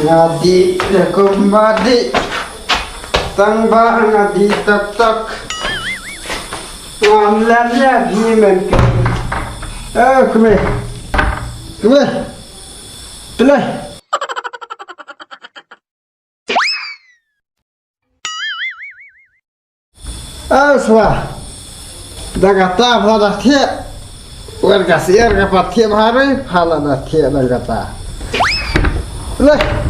ngadi kumadi tangbar ngadi tak tak ngamlannya gimana keme pilih semua dah kata pada tiap warga siar kapat tiap hari hala dah tiap dah kata pilih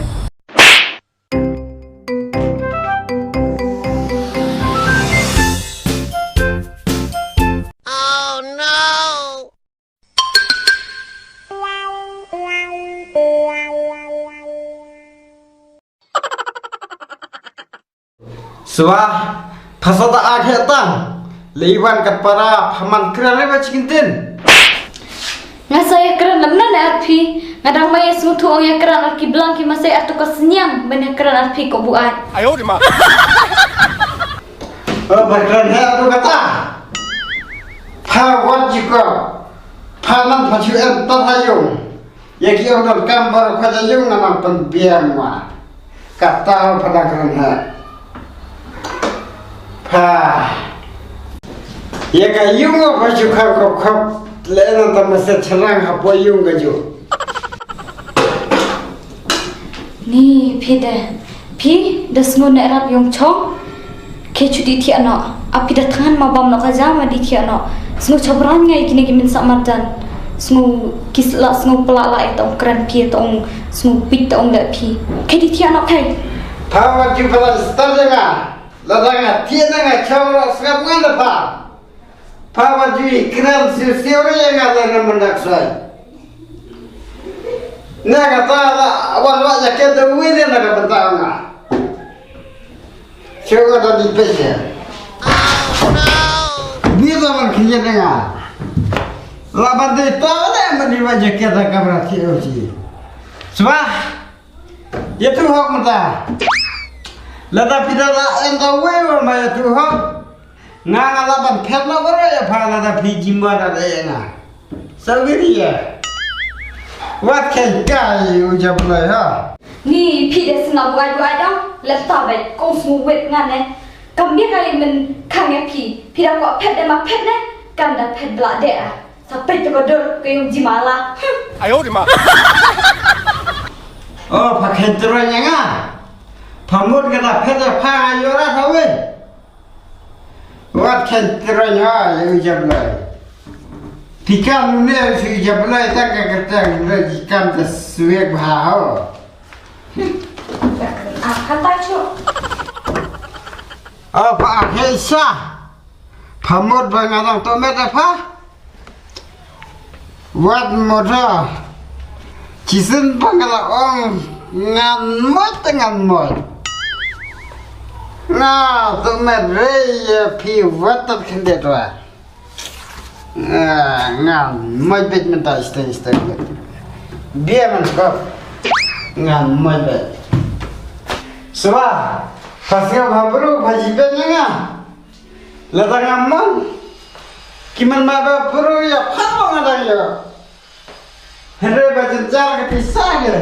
Suah pasada akhir tang leiwan kat para paman kerana baca kintin. Ngasaya keran lamna na arpi ngadang maya smutu ong ya keran arki bilang ki masai atu ka senyang benda keran arpi ko buat. Ayo di ma. Berkeran hai atu kata. Pawan jika paman pacu entar hayung. Ya ki orang gambar khajayung nama penbiang ma. Kata pada keran hai. Ya kayung apa juga kok lena tamasa cerang apa yung gajo. Ni pi dah sengon nak rap yung chong ke cudi ti ano api dah tangan mabam nak aja ma di ti ano sengo cabran ngai kini kimin sak mardan sengo kisla sengo pelala itu keran pi itu sengo pit itu dak pi ke di ti ano kai Pawan juga star dengar. Ladang tiada nggak cawra sekarang mana pak? Pawan juga kenal siapa yang ada nama mendak saya. Nak kata awal awal jaket dulu dia nak bertahu nggak? Coba tadi peja. Dia zaman kerja dengar. Lapan dia tahu dah menerima jaket tak berarti uji. Sebab dia tu hak mentah. Lada pidala enda wewa maya tuhan nga laban phela bara ya phala da phijimba da enga sabiri ya wat kan kai ujabla ha ni pi dah senang buat dong laptop baik kau semua wet ngane kam dia kali men kang ya pi dah kok pet dah ma pet ne kam dah pet belak dek sampai tu kodor ke yung jimala Ayo di ma. oh pakai teranya nga pamut kena peta pa ayora tahu wat kan teranya ujabla pikam ne ujabla tak kerja jikam tersuek bahao kata cu apa akhirnya pamut bangadang tomat apa wat moda cisin bangadang ong ngan mot nah tomat raya pi watat kende doa ngan mot bet minta isteng dia menskop ngan mot bet sebab pasca babru bajibnya nga latang amman kiman maba buru ya phawa ngadang ya hre bajenjar ke pisah ke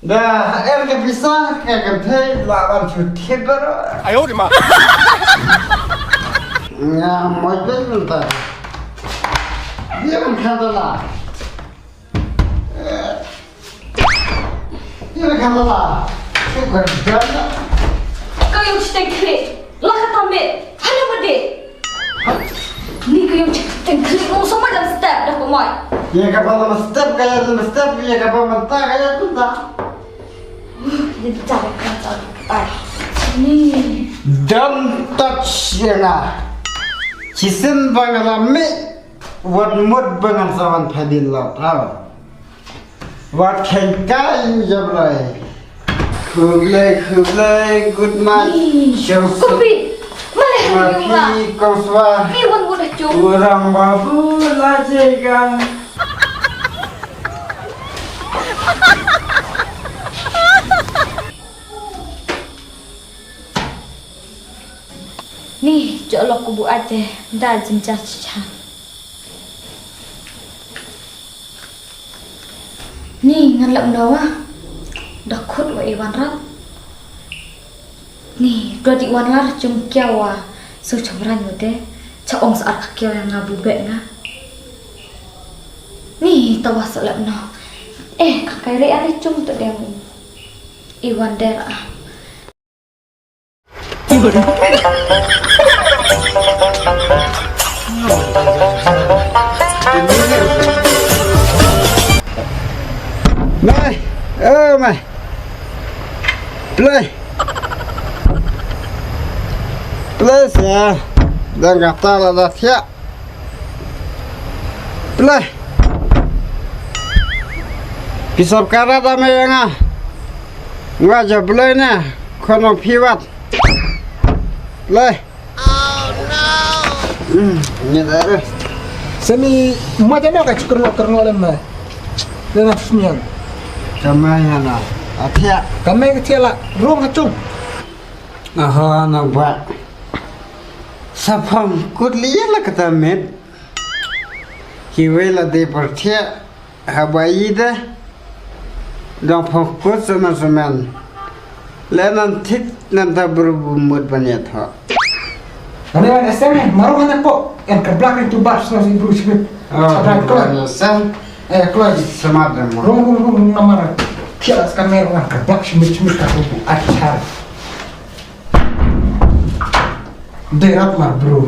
dah ke pisah ke kenthe lawan cuti baru Ayo di ma. nga mojbe minta dia kan khandala dia khandala kerja kau yung citeng klik lakat ambil hana made ni kau yung citeng klik mau sama dalam step dah pemoy ya kapal step kayak ya kapal mentah kayak tu tak jadi cara kata ni don't touch yana cisin bangalami wat mud bangan sawan phadin la tau wat khenkai jablai khublai good night show kopi mana yung lah mati koswa ni wan udah cum orang babu lajegan ni jolok kubu ate dah jemjar cica ni ngalak nawa Dakut wa iwan rap. Ni, dua di iwan lar jum kiawa. So cobran yode. Ca ong saat kakiaw yang ngabu bet nga. Ni, tawa selap no. Kakai re ari jum tu dem. Iwan dera. Mai, mai. Play. Play ya. Dan kata lah siap. Play. Pisau karat ame yang ah. Ngajak play ni. Kono piwat. Play. Oh no. Ini dah. Semi macam mana cukur lemah dengan senyum. Kamaya na. Atia. Kami kecil lah, ruang kacung. Nak buat. Sapam kuliah lah kata med. Kiwela de pertia Hawaii dah. Dan fokus sama semen. Lenan tik nanti berumur banyak ha. Kami ada SM, maru mana kok? Yang keblak itu bas nasi berusaha. Ada keluar. Sen. Keluar. Semadam. Ruang nama. Tiada kami orang keblak semut karubu acar. Derat mar bro.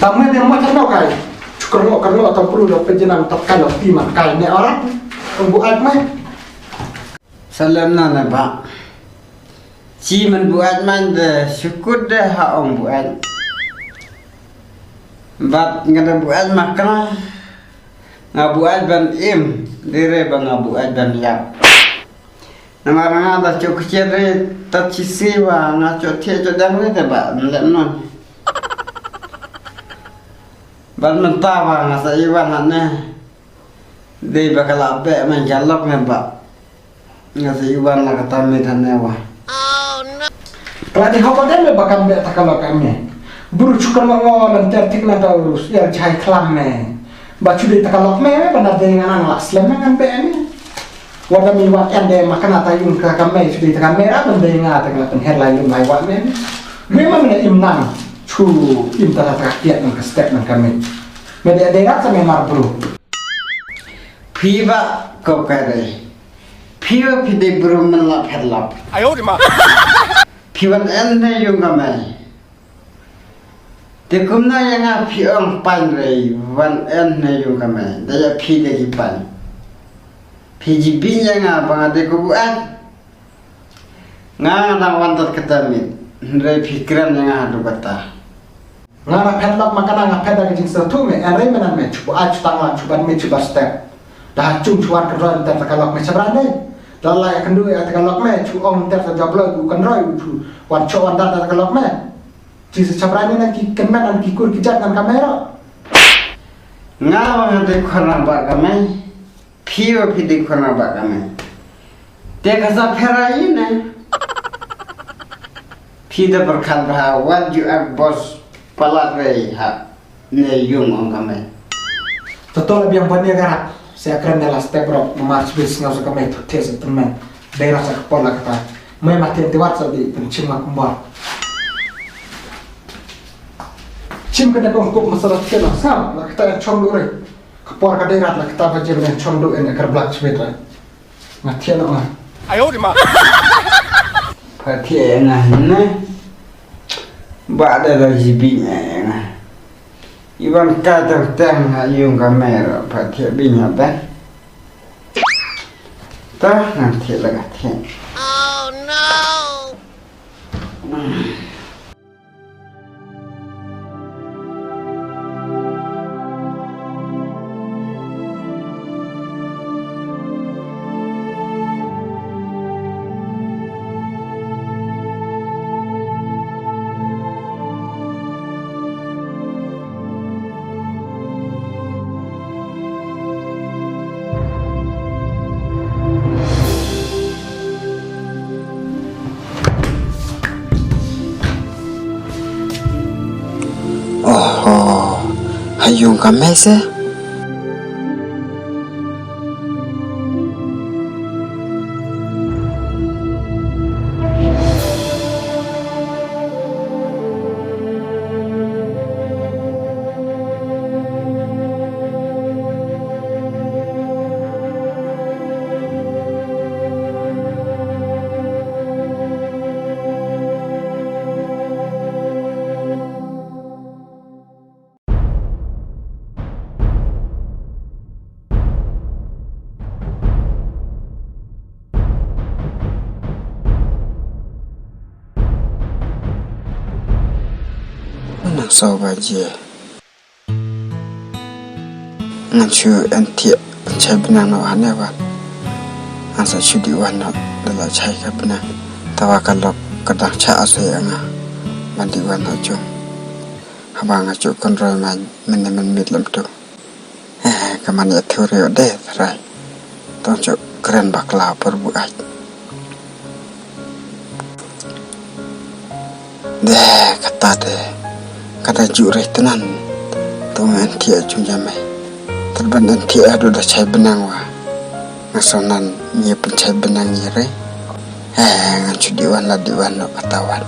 Tamu yang macam mana kai? Cukur atau perlu dapat jenam tak kalau piman kai ni orang buat mah. Salam nana pak. Ci buat man de syukur deh ha om buat. Bat ngada buat makna. Ngabuat ban im dire bang ngabuat ban yap. Namarang ada cukup ciri tak cisi wa ngaco tie jodang ni deh pak nilai non. Ban mentawa ngasa iwan ane. Dia bakal abe menjalok ni pak. Ngasa iwan lah kata medan ewa. Pelatih apa dia bakal bet kalau kami. Buru cukur ngol dan tertik nada urus ya cai kelam me. Bacu di takalok me benar dengan anak selama kan be ni. Warna miwat yang dia makan atayun ke kami sudah tekan merah mendengar tekan penher lain mai wat me. Memang ni imnang cu imtah terakhir dengan step dengan kami. Media daerah sama marbru. Piba kau kare. Piba pide buru melap herlap. Ayo di mana? Piwan enne yung kamay. Tikum na yang nga piong panray, wan enne yung kamay. Daya pide kipan. Pijibinya nga pangade ko buat. Nga nang wantat ketamit. Ndray pikiran yang nga hadu kata. Ngara pedlap makana ngapeda kecing satu me, enre menan me cuba acu tangan cuba me cuba step. Dah cum cuan kerja dan terkalok me seberani. Lalai akan dua yang terkalok me, cu om ter terjabla bukan roy cu wan co wan dan terkalok me. Jisa seberani nanti kemen nanti kur kijat dengan kamera. Nga mangade kona ba kamay. Piwa pide kona ba kamay. Dia kasa pera ini. Pide berkat bahwa what you are boss palat rei ha ne yung ang kamay. Betul lebih yang banyak garap. Saya keren dalam step rock memars bis ngau kami tu tes teman. Daerah saya kepala kata. Mai mati tiwat sabi pencim akumbal. Cim kena kongkop masalah kena sam. Lah kita yang chong dure. Kepala ke daerah lah kita baca yang chong dure ini kerblak sebetulnya. Mati anak mah. Ayo di mana? Pakai nah ne. Ba ada rezekinya ya. Iwan kata tang yung kamera pakai binya dah. Tah nanti lagi. Oh no. Hayung kamese. so baje ngachu anti chai benang no hane wan asa chudi wan no dala chai ka benang tawa kalok kadang cha ase anga mandi wan no chu haba ngachu konroi man men mit lam tu kaman ya theory ode rai tong chu keren bakla perbu ai kata jureh tenan tong anti ajun jamai terban anti adu dah cai benang wa ngasonan nye pencai benang nyere ngancu diwan la diwan no katawan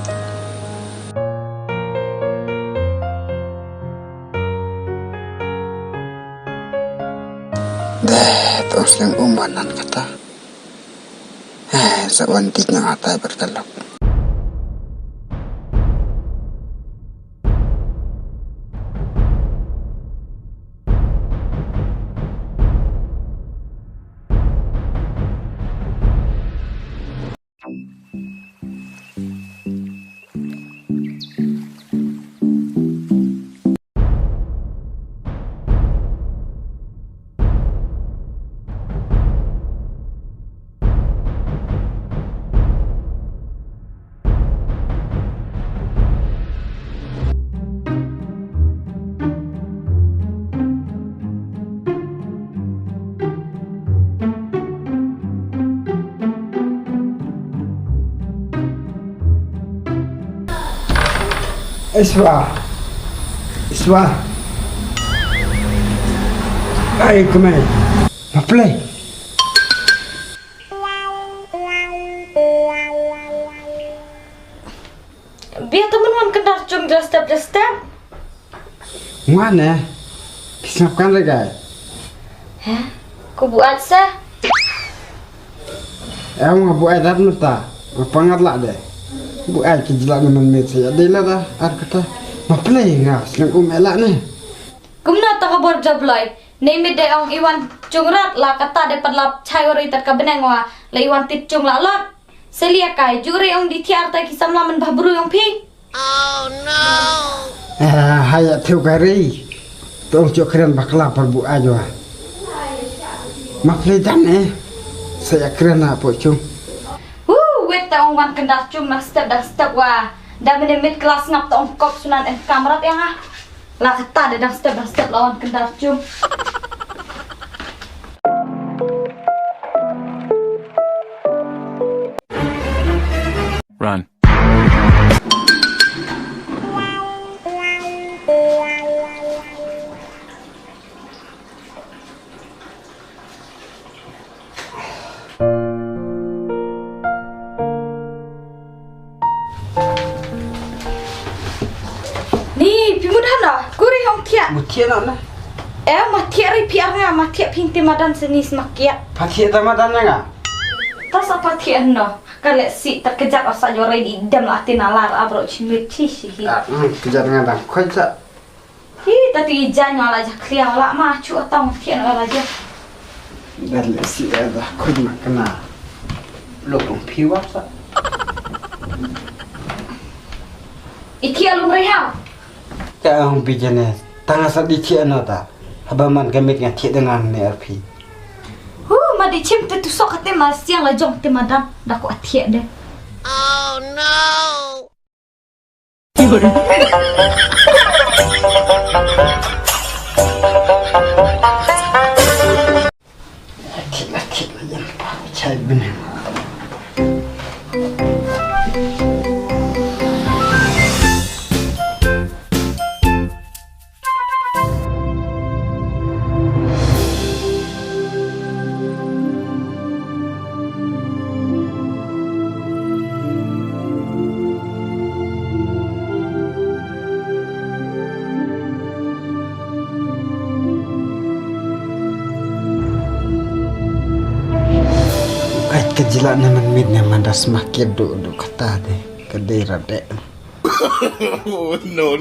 tong sering umanan kata sewantinya atai bertelok. Iswa. Ayo kemana? Mau play? Biar teman-teman kendar cung step. Mana? Kisahkan lagi. Kau buat sah? Mau buat apa nota? Pangat lah deh. Buat kejelas dengan meja. Dia lah kata mau play nggak? Seleng elak nih. Kumna tak kabar jablay. Name de ong iwan cungrat la kata de padlap chai ori tat ka benengwa la iwan tit chung la lot. Selia kai jure ong di tiar ta kisam la men babru ong pi. Oh no. Hayat theo kari. Tong cho keren bakla perbu aja. Mak play dan saya keren apa cung. Wet ta ong wan kendar chung na step wa. Da menit kelas ngap ta ong kop sunan kamrat yang la kata de dang step lawan kendar chung. Run. Ni pimudan dah. Kuri hong tiak. Mutia nak lah. Matiak ri piar nga matiak pinti madan senis makiat. Patia tamadan nggak? Tas apa tiak no. Kalau si terkejap asa jore di idam lah tinalar abro cimit cici. Kejar ngadang. Kau tak? Tadi ijan wala aja kliang la macu atau tiak wala aja. Dan si ada kau nak kena. Lokong piwak tak? Iki alum reha. Kau bijane. Tengah sedikit nota. Habaman kami ngati dengan nerpi. Madi cim tu sok kate mas siang la jong te madam dak ko atie deh. Oh no. Akit yang cai benar. Kejelas naman mid naman das makin do kata deh kedera deh. No.